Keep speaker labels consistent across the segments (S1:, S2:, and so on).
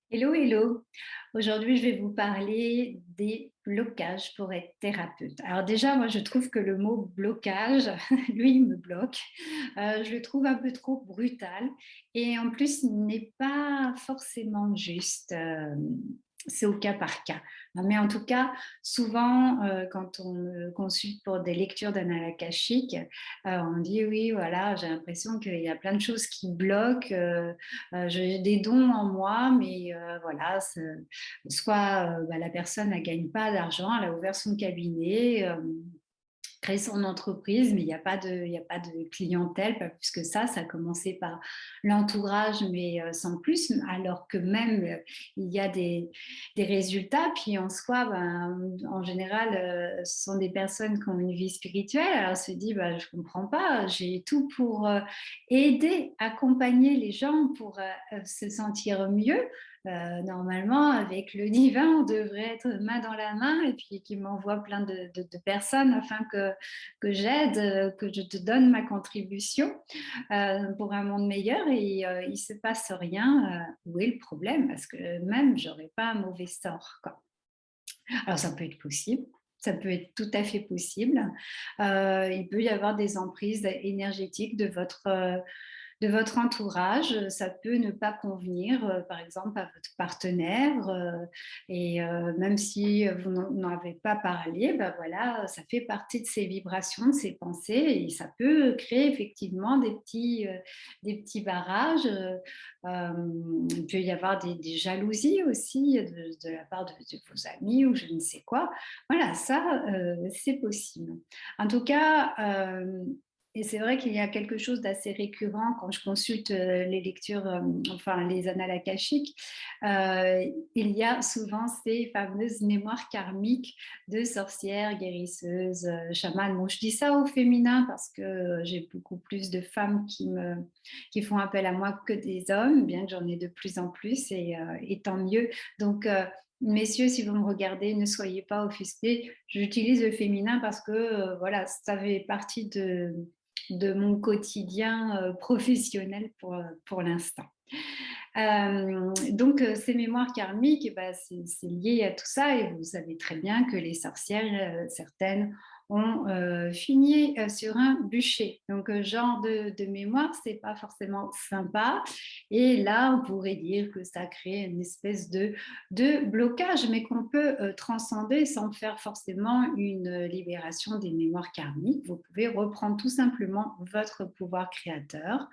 S1: Hello, hello. Aujourd'hui, je vais vous parler des blocages pour être thérapeute. Alors déjà, moi, je trouve que le mot blocage, lui, il me bloque. Je le trouve un peu trop brutal et en plus, il n'est pas forcément juste. C'est au cas par cas. Mais en tout cas, souvent, quand on me consulte pour des lectures d'annales akashiques, on dit oui, voilà, j'ai l'impression qu'il y a plein de choses qui bloquent. J'ai des dons en moi, mais voilà, soit la personne ne gagne pas d'argent, elle a ouvert son cabinet, créé son entreprise, mais il y a pas de clientèle, pas plus que ça a commencé par l'entourage, mais sans plus, alors que même il y a des résultats. Puis en soi, ben, en général, ce sont des personnes qui ont une vie spirituelle. Alors on se dit, bah, je comprends pas, j'ai tout pour aider, accompagner les gens pour se sentir mieux. Normalement, avec le divin, on devrait être main dans la main et puis qui m'envoie plein de personnes afin que j'aide, que je te donne ma contribution pour un monde meilleur et il ne se passe rien. Où est le problème? Parce que même, j'aurais pas un mauvais sort, quoi. Alors, ça peut être possible. Ça peut être tout à fait possible. Il peut y avoir des emprises énergétiques de votre entourage. Ça peut ne pas convenir, par exemple, à votre partenaire. Et même si vous n'en avez pas parlé, ben voilà, ça fait partie de ces vibrations, de ces pensées. Et ça peut créer effectivement des petits barrages. Il peut y avoir des jalousies aussi de la part de vos amis ou je ne sais quoi. Voilà, ça, c'est possible. En tout cas, et c'est vrai qu'il y a quelque chose d'assez récurrent quand je consulte les lectures, enfin les annales akashiques. Il y a souvent ces fameuses mémoires karmiques de sorcières, guérisseuses, chamanes. Bon, je dis ça au féminin parce que j'ai beaucoup plus de femmes qui font appel à moi que des hommes, bien que j'en ai de plus en plus et tant mieux. Donc, messieurs, si vous me regardez, ne soyez pas offusqués. J'utilise le féminin parce que voilà, ça fait partie de mon quotidien professionnel pour l'instant. Donc, ces mémoires karmiques, eh ben, c'est lié à tout ça et vous savez très bien que les sorcières, certaines, ont fini sur un bûcher. Donc, genre de mémoire, c'est pas forcément sympa. Et là, on pourrait dire que ça crée une espèce de blocage, mais qu'on peut transcender sans faire forcément une libération des mémoires karmiques. Vous pouvez reprendre tout simplement votre pouvoir créateur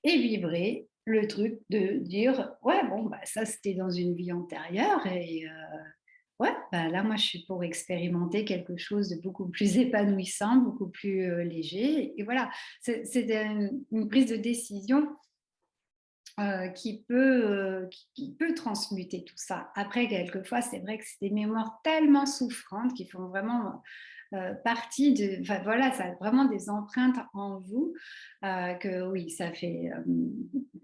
S1: et vibrer le truc de dire ouais bon bah ça c'était dans une vie antérieure et ouais bah là moi je suis pour expérimenter quelque chose de beaucoup plus épanouissant, beaucoup plus léger et voilà c'est une prise de décision qui peut transmuter tout ça. Après, quelquefois, c'est vrai que c'est des mémoires tellement souffrantes qui font vraiment partie de. Enfin, voilà, ça a vraiment des empreintes en vous que oui,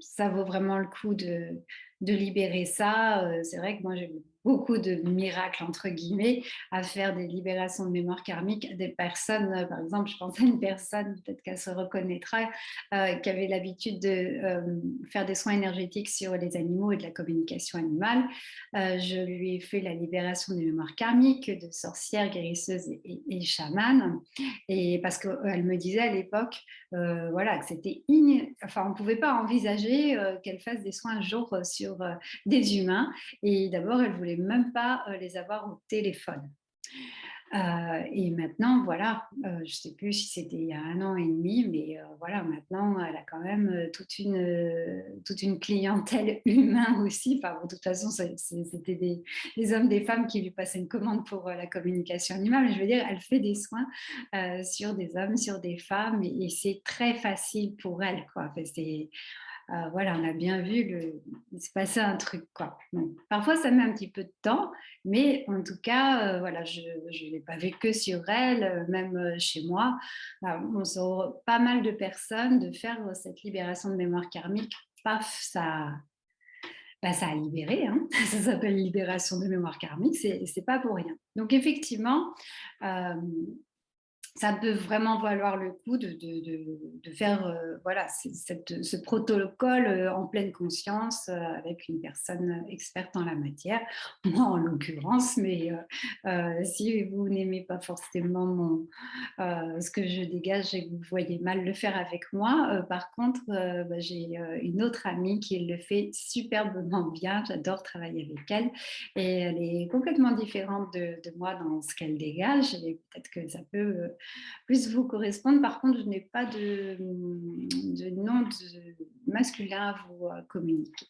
S1: ça vaut vraiment le coup de libérer ça. C'est vrai que moi, j'ai eu beaucoup de miracles, entre guillemets, à faire des libérations de mémoire karmique à des personnes. Par exemple, je pense à une personne, peut-être qu'elle se reconnaîtra, qui avait l'habitude de faire des soins énergétiques sur les animaux et de la communication animale. Je lui ai fait la libération des mémoires karmiques de sorcières, guérisseuses et chamanes. Et parce qu'elle me disait à l'époque, voilà, que c'était enfin, on ne pouvait pas envisager qu'elle fasse des soins un jour sur des humains. Et d'abord, elle ne voulait même pas les avoir au téléphone. Et maintenant, voilà, je ne sais plus si c'était il y a 1 an et demi, mais voilà, maintenant, elle a quand même toute une clientèle humaine aussi. Enfin, bon, de toute façon, c'était des hommes, des femmes qui lui passaient une commande pour la communication animale. Mais je veux dire, elle fait des soins sur des hommes, sur des femmes, et c'est très facile pour elle, quoi. Enfin, voilà, on a bien vu, il se passait un truc, quoi. Donc, parfois, ça met un petit peu de temps, mais en tout cas, voilà, je ne l'ai pas vu que sur elle, même chez moi. On sent pas mal de personnes de faire cette libération de mémoire karmique. Paf, ça a libéré, hein. Ça s'appelle libération de mémoire karmique, c'est pas pour rien. Donc, effectivement, euh, ça peut vraiment valoir le coup de faire voilà, ce protocole en pleine conscience avec une personne experte en la matière, moi en l'occurrence, mais si vous n'aimez pas forcément ce que je dégage et que vous voyez mal le faire avec moi, par contre, bah, j'ai une autre amie qui le fait superbement bien, j'adore travailler avec elle et elle est complètement différente de moi dans ce qu'elle dégage et peut-être que ça peut plus vous correspondre. Par contre, je n'ai pas de nom masculin à vous communiquer.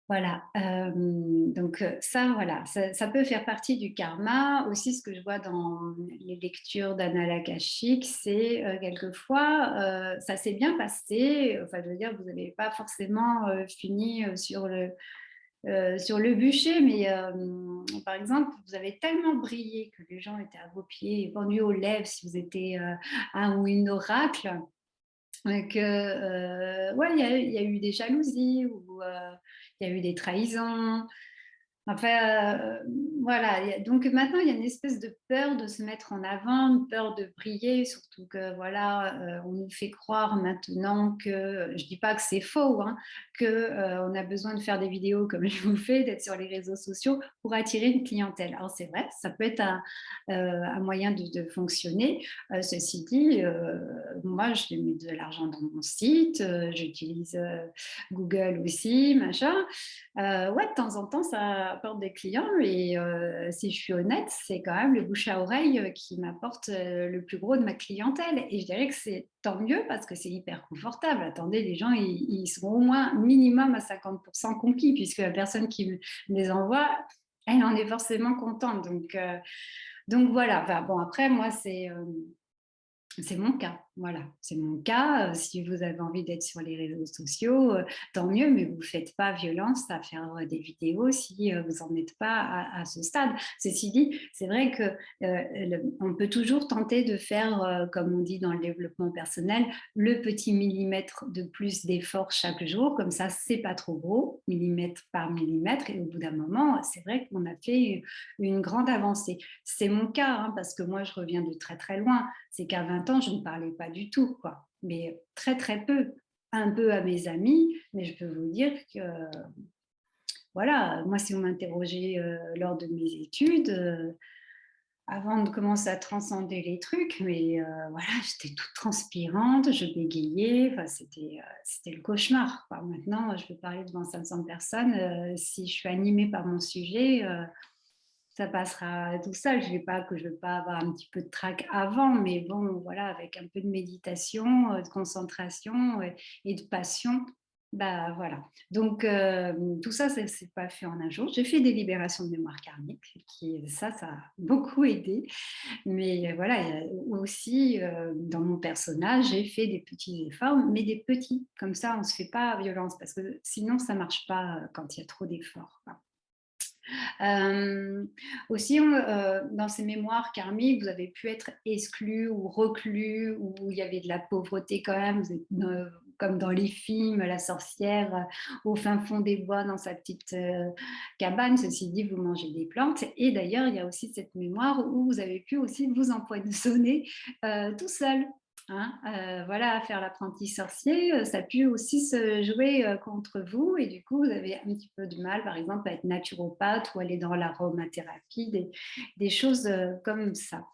S1: Voilà, donc ça, voilà, ça peut faire partie du karma. Aussi, ce que je vois dans les lectures d'annales akashiques, c'est quelquefois, ça s'est bien passé. Enfin, je veux dire, vous n'avez pas forcément fini sur le bûcher, mais par exemple, vous avez tellement brillé que les gens étaient à vos pieds, pendus aux lèvres si vous étiez un ou une oracle, que ouais, il y a eu des jalousies ou il y a eu des trahisons. Enfin, voilà, donc maintenant, il y a une espèce de peur de se mettre en avant, une peur de briller, surtout que voilà, on nous fait croire maintenant que, je dis pas que c'est faux, hein, que, on a besoin de faire des vidéos comme je vous fais, d'être sur les réseaux sociaux pour attirer une clientèle. Alors c'est vrai, ça peut être un moyen de fonctionner. Ceci dit, moi je mets de l'argent dans mon site, j'utilise Google aussi, machin. Ouais, de temps en temps, ça apporte des clients et si je suis honnête, c'est quand même le bouche à oreille qui m'apporte le plus gros de ma clientèle. Et je dirais que c'est tant mieux parce que c'est hyper confortable. Attendez, les gens, ils seront au moins minimum à 50% conquis puisque la personne qui me les envoie, elle en est forcément contente. Donc voilà. Enfin, bon, après, moi, c'est mon cas, voilà, c'est mon cas. Si vous avez envie d'être sur les réseaux sociaux, tant mieux, mais vous ne faites pas violence à faire des vidéos si vous n'en êtes pas à ce stade. Ceci dit, c'est vrai que on peut toujours tenter de faire, comme on dit dans le développement personnel, le petit millimètre de plus d'effort chaque jour, comme ça, c'est pas trop gros, millimètre par millimètre, et au bout d'un moment, c'est vrai qu'on a fait une grande avancée. C'est mon cas, hein, parce que moi, je reviens de très très loin. C'est qu'à 20 ans, je ne parlais pas du tout, quoi. Mais très, très peu. Un peu à mes amis, mais je peux vous dire que, voilà, moi, si on m'interrogeait lors de mes études, avant de commencer à transcender les trucs, mais voilà, j'étais toute transpirante, je bégayais, enfin, c'était le cauchemar, quoi. Maintenant, je peux parler devant 500 personnes, si je suis animée par mon sujet, ça passera tout seul. Je ne vais pas que je ne veux pas avoir un petit peu de trac avant, mais bon, voilà, avec un peu de méditation, de concentration et de passion, bah voilà. Donc tout ça, c'est pas fait en un jour. J'ai fait des libérations de mémoire karmique, ça a beaucoup aidé. Mais voilà, il y a aussi dans mon personnage, j'ai fait des petits efforts, mais des petits. Comme ça, on ne se fait pas violence parce que sinon, ça ne marche pas quand il y a trop d'efforts, quoi. Aussi, dans ces mémoires karmiques, vous avez pu être exclu ou reclus, ou il y avait de la pauvreté quand même. Vous êtes comme dans les films, la sorcière au fin fond des bois dans sa petite cabane. Ceci dit, vous mangez des plantes. Et d'ailleurs, il y a aussi cette mémoire où vous avez pu aussi vous empoisonner tout seul. Hein, voilà, faire l'apprenti sorcier, ça a pu aussi se jouer contre vous et du coup, vous avez un petit peu de mal, par exemple, à être naturopathe ou aller dans l'aromathérapie, des choses comme ça.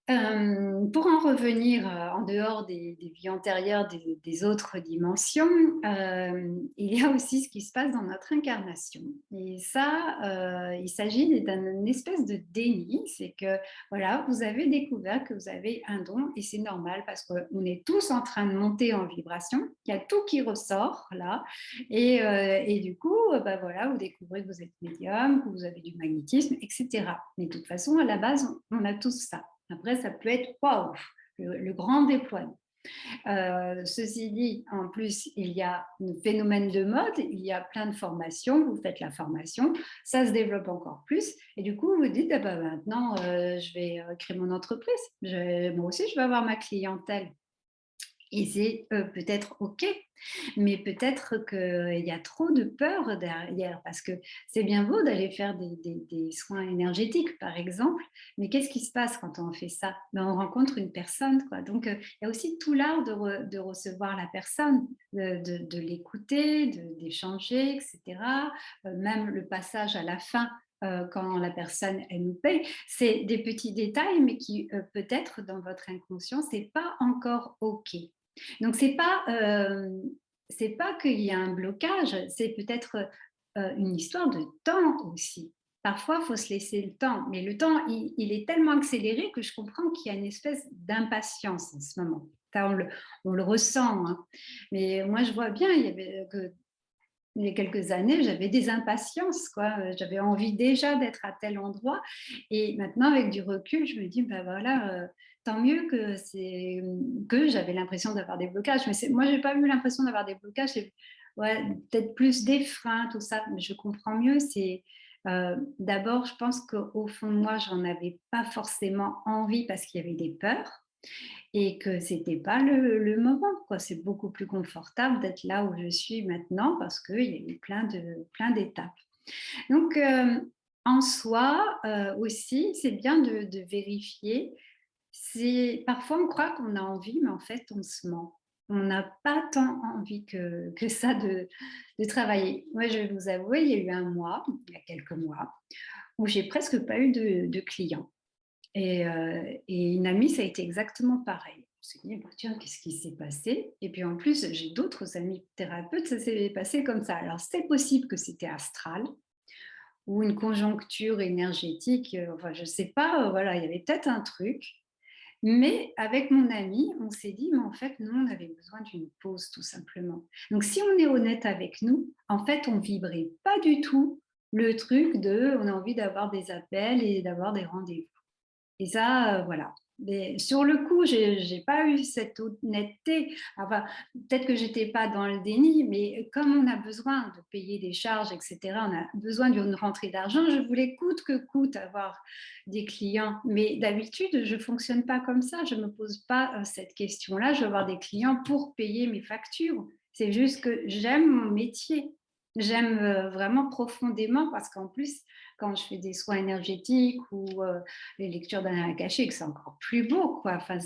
S1: Pour en revenir en dehors des vies antérieures, des autres dimensions, il y a aussi ce qui se passe dans notre incarnation. Et ça, il s'agit d'une espèce de déni, c'est que voilà, vous avez découvert que vous avez un don et c'est normal parce qu'on est tous en train de monter en vibration, il y a tout qui ressort là et du coup, bah voilà, vous découvrez que vous êtes médium, que vous avez du magnétisme, etc. Mais de toute façon, à la base, on a tous ça. Après, ça peut être waouh, le grand déploiement. Ceci dit, en plus, il y a un phénomène de mode, il y a plein de formations, vous faites la formation, ça se développe encore plus, et du coup, vous dites, ah bah, maintenant, je vais créer mon entreprise, moi aussi, je vais avoir ma clientèle. Et c'est peut-être OK, mais peut-être qu'il y a trop de peur derrière, parce que c'est bien beau d'aller faire des soins énergétiques, par exemple, mais qu'est-ce qui se passe quand on fait ça? Ben, on rencontre une personne, quoi. Donc, il y a aussi tout l'art de recevoir la personne, de l'écouter, d'échanger, et cetera. Même le passage à la fin, quand la personne, elle nous paye, c'est des petits détails, mais qui, peut-être dans votre inconscient, c'est pas encore OK. Donc c'est pas qu'il y a un blocage, c'est peut-être, une histoire de temps aussi. Parfois, il faut se laisser le temps, mais le temps, il est tellement accéléré que je comprends qu'il y a une espèce d'impatience en ce moment. Ça, on le ressent, hein. Mais moi, je vois bien, il y avait que il y a quelques années, j'avais des impatiences, quoi. J'avais envie déjà d'être à tel endroit et maintenant avec du recul, je me dis: «Bah, voilà, tant mieux que que j'avais l'impression d'avoir des blocages». Mais moi, j'ai pas eu l'impression d'avoir des blocages, c'est ouais, peut-être plus des freins, tout ça, mais je comprends mieux. D'abord, je pense qu'au fond de moi, j'en avais pas forcément envie parce qu'il y avait des peurs et que c'était pas le moment, quoi. C'est beaucoup plus confortable d'être là où je suis maintenant parce qu'il y a eu plein d'étapes. Donc, en soi, aussi, c'est bien de vérifier. Parfois, on croit qu'on a envie, mais en fait, on se ment. On n'a pas tant envie que ça de travailler. Moi, je vais vous avouer, il y a eu un mois, il y a quelques mois, où j'ai presque pas eu de clients. Et une amie, ça a été exactement pareil. On s'est dit: «Bah, tiens, qu'est-ce qui s'est passé?» Et puis en plus, j'ai d'autres amis thérapeutes, ça s'est passé comme ça. Alors c'est possible que c'était astral ou une conjoncture énergétique, enfin je sais pas, voilà, il y avait peut-être un truc. Mais avec mon amie, on s'est dit: «Mais en fait, nous, on avait besoin d'une pause tout simplement». Donc si on est honnête avec nous, en fait, on vibrait pas du tout le truc de on a envie d'avoir des appels et d'avoir des rendez-vous. Et ça, voilà. Mais sur le coup, j'ai pas eu cette honnêteté. Enfin, peut-être que j'étais pas dans le déni, mais comme on a besoin de payer des charges et cetera, on a besoin d'une rentrée d'argent, je voulais coûte que coûte avoir des clients. Mais d'habitude, je fonctionne pas comme ça. Je me pose pas, cette question-là. Je veux avoir des clients pour payer mes factures. C'est juste que j'aime mon métier. J'aime, vraiment profondément parce qu'en plus, quand je fais des soins énergétiques ou, les lectures d'Anna Akashique, c'est encore plus beau, quoi. Enfin,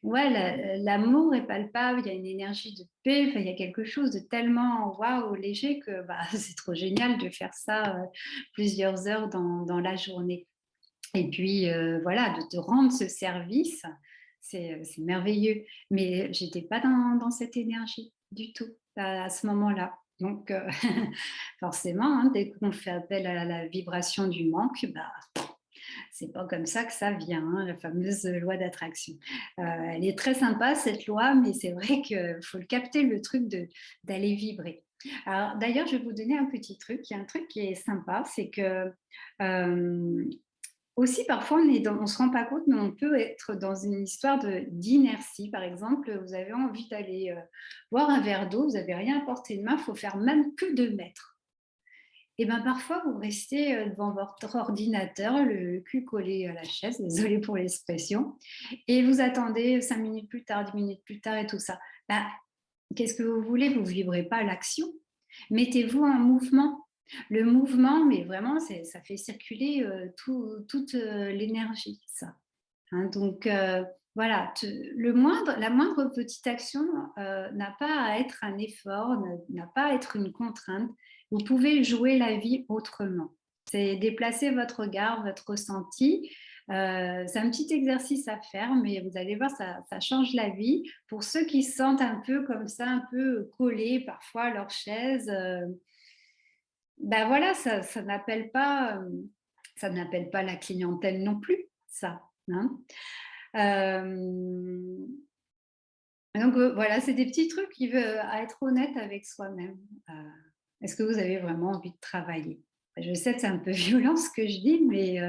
S1: ouais, l'amour est palpable, il y a une énergie de paix, enfin, il y a quelque chose de tellement waouh, léger que bah, c'est trop génial de faire ça plusieurs heures dans la journée. Et puis voilà, de te rendre ce service, c'est merveilleux. Mais j'étais pas dans cette énergie du tout à ce moment-là. Donc forcément, hein, dès qu'on fait appel à la vibration du manque, bah, c'est pas comme ça que ça vient, hein, la fameuse loi d'attraction. Elle est très sympa cette loi, mais c'est vrai qu'il faut le capter le truc d'aller vibrer. Alors d'ailleurs, je vais vous donner un petit truc. Il y a un truc qui est sympa, c'est que, aussi, parfois, on ne se rend pas compte, mais on peut être dans une histoire d'inertie. Par exemple, vous avez envie d'aller boire un verre d'eau, vous n'avez rien à portée de main, il faut faire même que 2 mètres. Et bien parfois, vous restez devant votre ordinateur, le cul collé à la chaise, désolée pour l'expression, et vous attendez 5 minutes plus tard, 10 minutes plus tard et tout ça. Ben, qu'est-ce que vous voulez? Vous ne vivrez pas l'action. Mettez-vous en mouvement. Le mouvement, mais vraiment, ça fait circuler toute l'énergie, ça. Hein. Donc, voilà, la moindre petite action n'a pas à être un effort, n'a pas à être une contrainte. Vous pouvez jouer la vie autrement. C'est déplacer votre regard, votre ressenti. C'est un petit exercice à faire, mais vous allez voir, ça change la vie. Pour ceux qui se sentent un peu comme ça, un peu collés parfois à leur chaise, ben voilà, ça n'appelle pas la clientèle non plus, ça. Hein. Euh, donc voilà, c'est des petits trucs à être honnête avec soi-même. Euh, Est-ce que vous avez vraiment envie de travailler? Je sais que c'est un peu violent ce que je dis, mais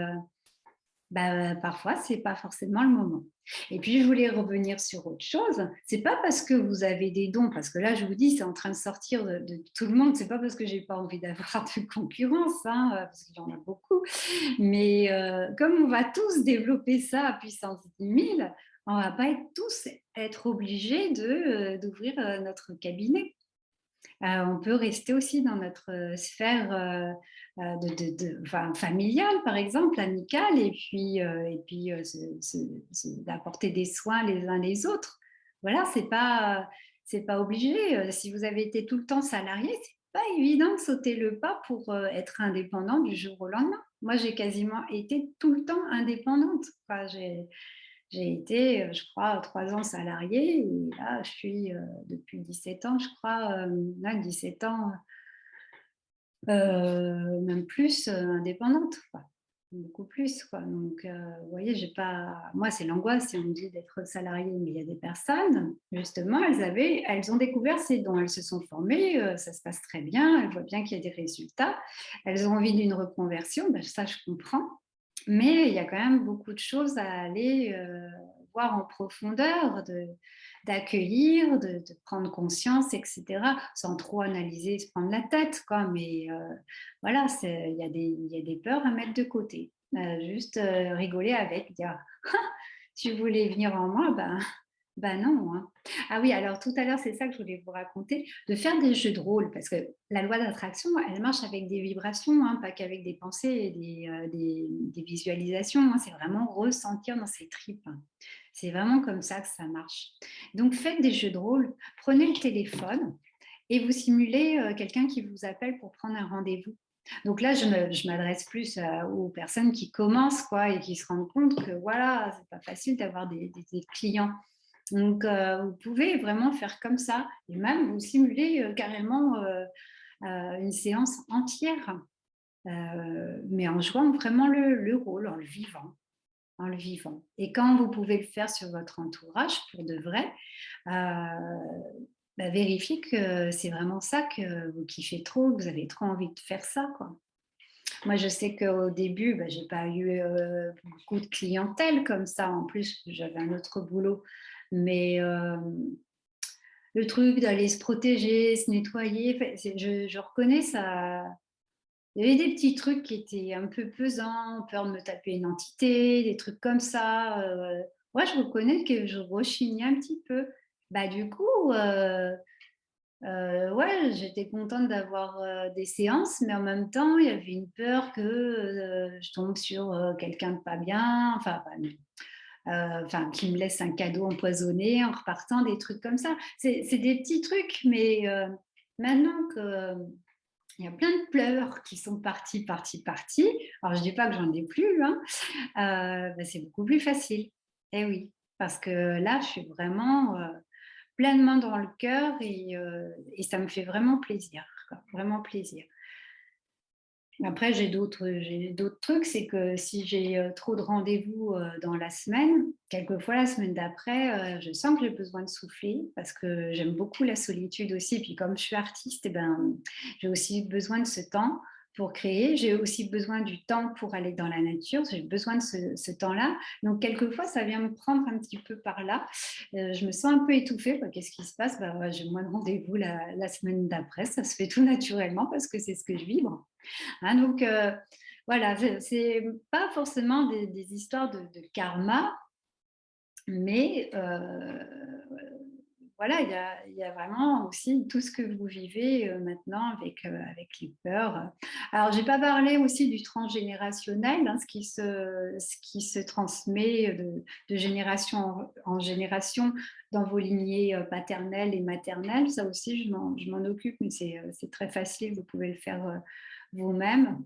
S1: bah, parfois, c'est pas forcément le moment. Et puis, je voulais revenir sur autre chose. C'est pas parce que vous avez des dons, parce que là, je vous dis, c'est en train de sortir de tout le monde. C'est pas parce que j'ai pas envie d'avoir de concurrence, hein, parce qu'il y en a beaucoup. Mais comme on va tous développer ça à puissance 10 000, On va pas tous être obligés d'ouvrir, notre cabinet. On peut rester aussi dans notre, sphère, enfin familiale par exemple, amicale et puis, d'apporter des soins les uns les autres. Voilà, c'est pas obligé, si vous avez été tout le temps salarié, c'est pas évident de sauter le pas pour, être indépendant du jour au lendemain. Moi, j'ai quasiment été tout le temps indépendante. Enfin, j'ai été, je crois, 3 ans salariée et là, je suis, depuis 17 ans, je crois, ouais, 17 ans, même plus, indépendante, quoi. Beaucoup plus, quoi. Donc, vous voyez, j'ai pas moi, c'est l'angoisse si on me dit d'être salariée, mais il y a des personnes, justement, elles ont découvert ces dons. Elles se sont formées, ça se passe très bien, elles voient bien qu'il y a des résultats. Elles ont envie d'une reconversion, bah, ça, je comprends. Mais il y a quand même beaucoup de choses à aller, voir en profondeur, d'accueillir, de prendre conscience et cetera, sans trop analyser, se prendre la tête quoi. Mais, voilà, il y a des peurs à mettre de côté. Juste, rigoler avec, dire: «Ah! Tu voulais venir en moi, ben non, hein». Ah oui, alors tout à l'heure, c'est ça que je voulais vous raconter, de faire des jeux de rôle, parce que la loi d'attraction, elle marche avec des vibrations, hein, pas qu'avec des pensées et des visualisations, hein. C'est vraiment ressentir dans ses tripes, hein. C'est vraiment comme ça que ça marche. Donc faites des jeux de rôle, prenez le téléphone et vous simulez, quelqu'un qui vous appelle pour prendre un rendez-vous. Donc là, je m'adresse plus, aux personnes qui commencent quoi et qui se rendent compte que voilà, c'est pas facile d'avoir des clients. Donc, vous pouvez vraiment faire comme ça et même vous simuler, carrément, une séance entière, mais en jouant vraiment le rôle, en le vivant et quand vous pouvez le faire sur votre entourage pour de vrai, vérifiez que c'est vraiment ça que vous kiffez trop, que vous avez trop envie de faire ça, quoi. Moi, je sais qu'au début, j'ai pas eu, beaucoup de clientèle comme ça. En plus, j'avais un autre boulot, mais le truc d'aller se protéger, se nettoyer, enfin, je reconnais ça. Il y avait des petits trucs qui étaient un peu pesants, peur de me taper une entité, des trucs comme ça. Ouais, je reconnais que je rechignais un petit peu. Du coup, ouais, j'étais contente d'avoir, des séances, mais en même temps, il y avait une peur que, je tombe sur, quelqu'un de pas bien, enfin, pas bien, enfin, qui me laisse un cadeau empoisonné en repartant, des trucs comme ça. C'est des petits trucs, mais maintenant qu'il y a plein de pleurs qui sont partis, partis, partis, alors je dis pas que j'en ai plus, hein, c'est beaucoup plus facile. Eh oui, parce que là, je suis vraiment, pleinement dans le cœur et ça me fait vraiment plaisir, quoi, vraiment plaisir. Après, j'ai d'autres trucs, c'est que si j'ai, trop de rendez-vous, dans la semaine, quelquefois la semaine d'après, je sens que j'ai besoin de souffler parce que j'aime beaucoup la solitude aussi. Puis comme je suis artiste j'ai aussi besoin de ce temps pour créer. J'ai aussi besoin du temps pour aller dans la nature. J'ai besoin de ce temps-là. Donc quelquefois, ça vient me prendre un petit peu par là. Je me sens un peu étouffée. Qu'est-ce qui se passe? Ouais, j'ai moins de rendez-vous la semaine d'après. Ça se fait tout naturellement parce que c'est ce que je vibre. Hein, donc, voilà, c'est pas forcément des histoires de karma, mais voilà, il y a vraiment aussi tout ce que vous vivez, maintenant avec les peurs. Alors j'ai pas parlé aussi du transgénérationnel, hein, ce qui se transmet de génération en génération dans vos lignées, paternelles et maternelles. Ça aussi je m'en occupe, mais c'est très facile, vous pouvez le faire, vous-même.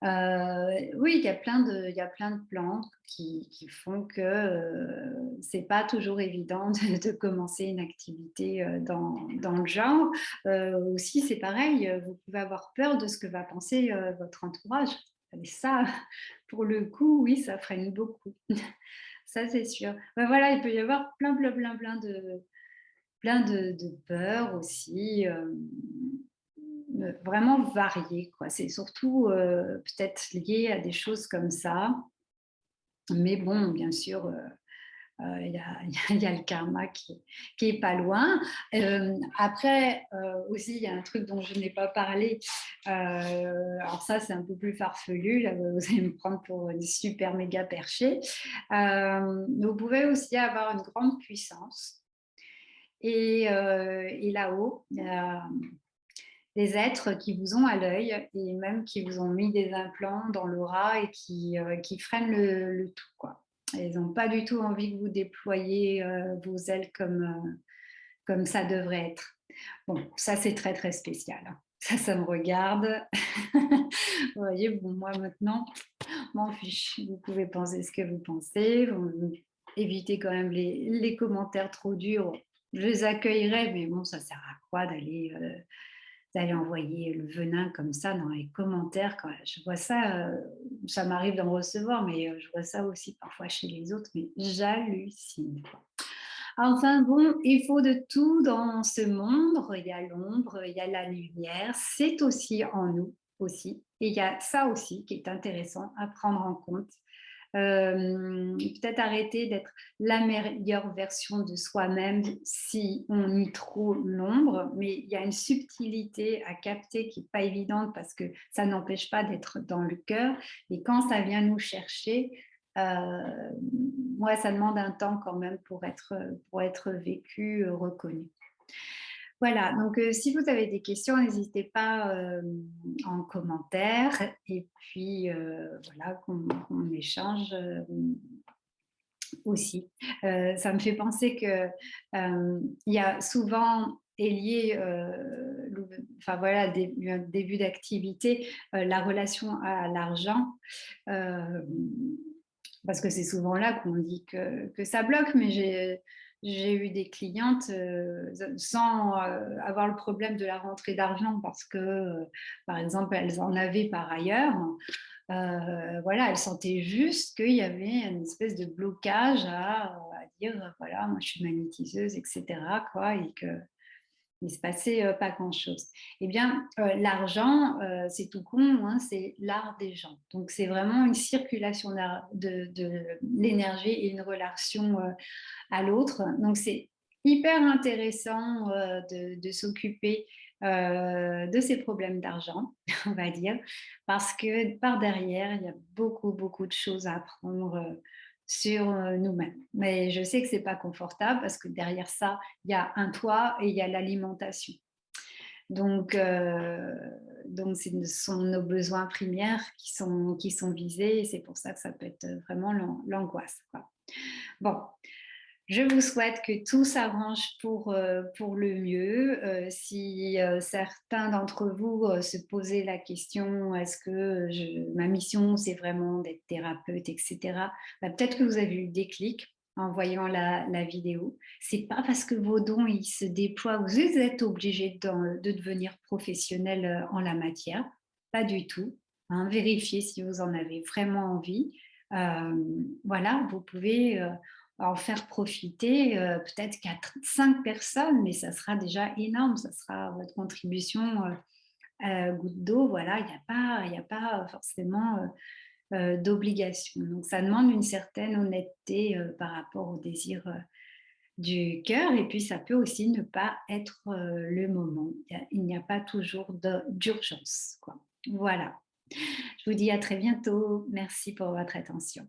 S1: Oui, il y a plein de plans qui font que, c'est pas toujours évident de commencer une activité, dans le genre. Aussi, c'est pareil, vous pouvez avoir peur de ce que va penser, votre entourage et ça, pour le coup, oui, ça freine beaucoup. Ça, c'est sûr. Voilà, il peut y avoir plein de peurs aussi, vraiment variées, quoi. C'est surtout, peut-être lié à des choses comme ça. Mais bon, bien sûr, il y a le karma qui est pas loin. Après, aussi, il y a un truc dont je n'ai pas parlé. Alors ça, c'est un peu plus farfelu. Là, vous allez me prendre pour une super méga perchée. Vous pouvez aussi avoir une grande puissance. Et là-haut, il y a des êtres qui vous ont à l'œil et même qui vous ont mis des implants dans l'aura et qui freinent le tout, quoi. Et ils n'ont pas du tout envie que vous déployiez vos ailes comme ça devrait être. Bon, ça c'est très très spécial, hein. Ça me regarde. Vous voyez, bon, moi maintenant, m'en fiche. Vous pouvez penser ce que vous pensez. Vous évitez quand même les commentaires trop durs. Je les accueillerai, mais bon, ça sert à quoi d'aller envoyer le venin comme ça dans les commentaires quand je vois ça, ça m'arrive d'en recevoir, mais je vois ça aussi parfois chez les autres, mais j'hallucine, quoi. Enfin bon, il faut de tout dans ce monde. Il y a l'ombre, il y a la lumière, c'est aussi en nous aussi. Et il y a ça aussi qui est intéressant à prendre en compte. Peut-être arrêter d'être la meilleure version de soi-même si on nie trop l'ombre, mais il y a une subtilité à capter qui n'est pas évidente parce que ça n'empêche pas d'être dans le cœur. Et quand ça vient nous chercher, ouais, ça demande un temps quand même pour être vécu, reconnu. Voilà, donc si vous avez des questions, n'hésitez pas en commentaire et puis voilà, qu'on échange aussi. Ça me fait penser que il y a souvent est lié, enfin voilà, un début d'activité, la relation à l'argent. euh, Parce que c'est souvent là qu'on dit que ça bloque, mais j'ai eu des clientes sans avoir le problème de la rentrée d'argent parce que, par exemple, elles en avaient par ailleurs. Voilà, elles sentaient juste qu'il y avait une espèce de blocage à dire, voilà, moi je suis magnétiseuse, etc., quoi, et que il ne se passait pas grand-chose. Eh bien, l'argent, c'est tout con, hein, c'est l'art des gens. Donc, c'est vraiment une circulation de l'énergie et une relation à l'autre. Donc, c'est hyper intéressant de s'occuper de ces problèmes d'argent, on va dire, parce que par derrière, il y a beaucoup, beaucoup de choses à apprendre sur nous-mêmes. Mais je sais que c'est pas confortable parce que derrière ça, il y a un toit et il y a l'alimentation. Donc, ce sont nos besoins primaires qui sont visés et c'est pour ça que ça peut être vraiment l'angoisse, quoi. Bon, je vous souhaite que tout s'arrange pour le mieux. Si certains d'entre vous se posaient la question, est-ce que ma mission, c'est vraiment d'être thérapeute, etc. Bah, peut-être que vous avez eu des clics en voyant la vidéo. C'est pas parce que vos dons ils se déploient, vous êtes obligé de devenir professionnel en la matière. Pas du tout, hein. Vérifiez si vous en avez vraiment envie. Voilà, vous pouvez en faire profiter peut-être 4, 5 personnes, mais ça sera déjà énorme, ça sera votre contribution goutte d'eau, voilà, il y a pas forcément d'obligation. Donc ça demande une certaine honnêteté par rapport au désir du cœur et puis ça peut aussi ne pas être le moment. Il n'y a pas toujours d'urgence, quoi. Voilà. Je vous dis à très bientôt. Merci pour votre attention.